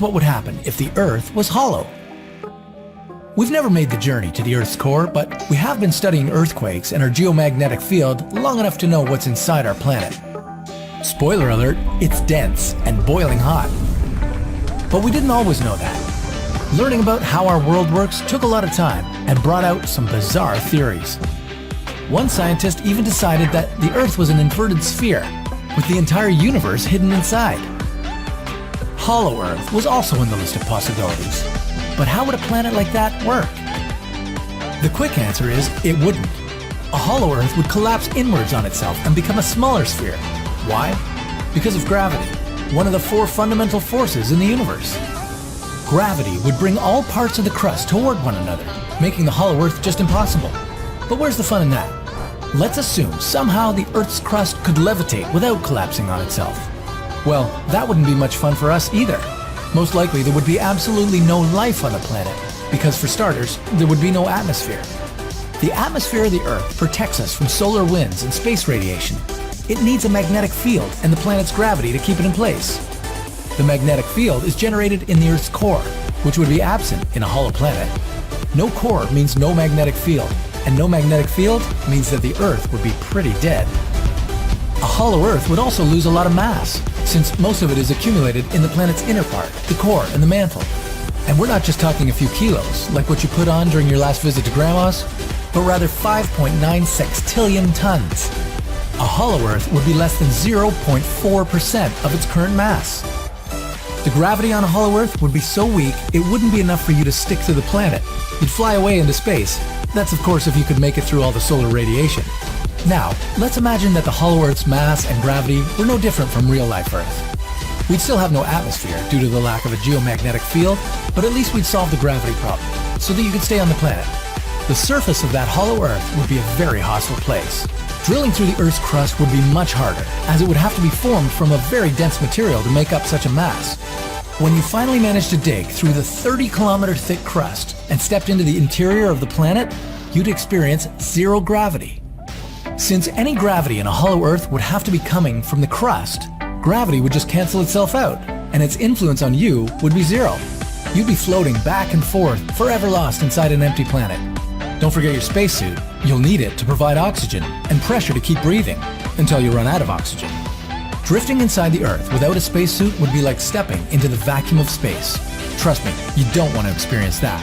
what would happen if the Earth was hollow. We've never made the journey to the Earth's core, but we have been studying earthquakes and our geomagnetic field long enough to know what's inside our planet. Spoiler alert, it's dense and boiling hot. But we didn't always know that. Learning about how our world works took a lot of time and brought out some bizarre theories. One scientist even decided that the Earth was an inverted sphere, with the entire universe hidden inside. Hollow Earth was also in the list of possibilities. But how would a planet like that work? The quick answer is it wouldn't. A hollow Earth would collapse inwards on itself and become a smaller sphere. Why? Because of gravity, one of the 4 fundamental forces in the universe. Gravity would bring all parts of the crust toward one another, making the hollow Earth just impossible. But where's the fun in that? Let's assume somehow the Earth's crust could levitate without collapsing on itself. Well, that wouldn't be much fun for us either. Most likely there would be absolutely no life on the planet, because for starters, there would be no atmosphere. The atmosphere of the Earth protects us from solar winds and space radiation. It needs a magnetic field and the planet's gravity to keep it in place. The magnetic field is generated in the Earth's core, which would be absent in a hollow planet. No core means no magnetic field, and no magnetic field means that the Earth would be pretty dead. A hollow Earth would also lose a lot of mass, since most of it is accumulated in the planet's inner part, the core and the mantle. And we're not just talking a few kilos, like what you put on during your last visit to Grandma's, but rather 5.9 sextillion tons. A hollow Earth would be less than 0.4% of its current mass. The gravity on a hollow Earth would be so weak, it wouldn't be enough for you to stick to the planet. You'd fly away into space. That's of course if you could make it through all the solar radiation. Now, let's imagine that the hollow Earth's mass and gravity were no different from real-life Earth. We'd still have no atmosphere due to the lack of a geomagnetic field, but at least we'd solve the gravity problem, so that you could stay on the planet. The surface of that hollow Earth would be a very hostile place. Drilling through the Earth's crust would be much harder, as it would have to be formed from a very dense material to make up such a mass. When you finally managed to dig through the 30-kilometer thick crust and stepped into the interior of the planet, you'd experience zero gravity. Since any gravity in a hollow Earth would have to be coming from the crust, gravity would just cancel itself out, and its influence on you would be zero. You'd be floating back and forth, forever lost inside an empty planet. Don't forget your spacesuit. You'll need it to provide oxygen and pressure to keep breathing until you run out of oxygen. Drifting inside the Earth without a spacesuit would be like stepping into the vacuum of space. Trust me, you don't want to experience that.